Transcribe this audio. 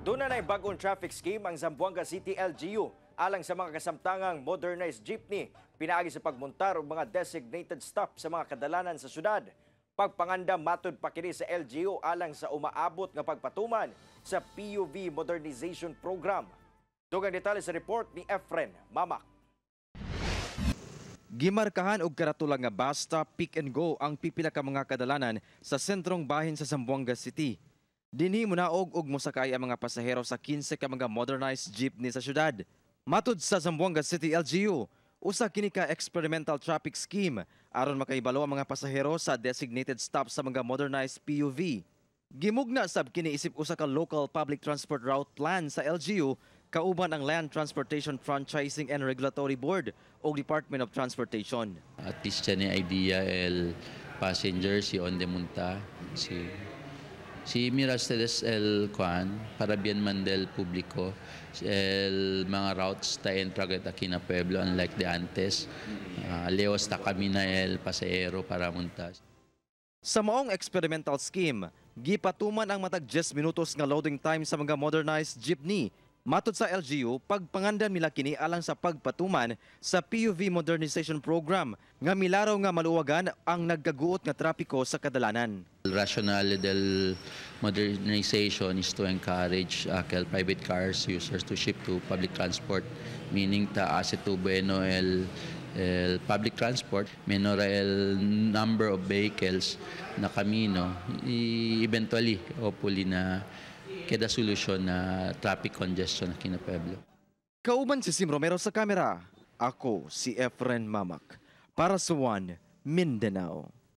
Doon na bagong traffic scheme ang Zamboanga City LGU alang sa mga kasamtangang modernized jeepney pinaagi sa pagmontar og mga designated stop sa mga kadalanan sa syudad. Pagpanganda matud pa kini sa LGU alang sa umaabot nga pagpatuman sa PUV Modernization Program. Dugang detalye sa report ni Efren Mamak. Gimarkahan og karatulang nga basta pick and go ang pipila ka mga kadalanan sa sentrong bahin sa Zamboanga City. Dinhi munaog og mosakay ang mga pasahero sa 15 ka mga modernized jeepney sa syudad. Matud sa Zamboanga City LGU, usa kini ka experimental traffic scheme aron makaibalo ang mga pasahero sa designated stop sa mga modernized PUV. Gimugna sab kini isip usa ka local public transport route plan sa LGU kauban ang Land Transportation Franchising and Regulatory Board o Department of Transportation. At least siya ni idea el passenger si onde munta si miras el kuan para bien mandel publiko el mga routes ta entraget aquí na pueblo unlike the antes leos ta kami na el pasahero para munta. Sa maong experimental scheme, gipatuman ang matag 10 minutos nga loading time sa mga modernized jeepney. Matud sa LGU, pagpangandan nila kini alang sa pagpatuman sa PUV Modernization Program nga milaraw nga maluwagan ang nagkaguot nga trapiko sa kadalanan. El rationale del modernization is to encourage private cars users to shift to public transport, meaning taas ito bueno el public transport, menor el number of vehicles na kamino, eventually, hopefully na keda solusyon na traffic congestion na kina Pueblo. Kauban si Sim Romero sa kamera. Ako si Efren Mamak para sa One Mindanao.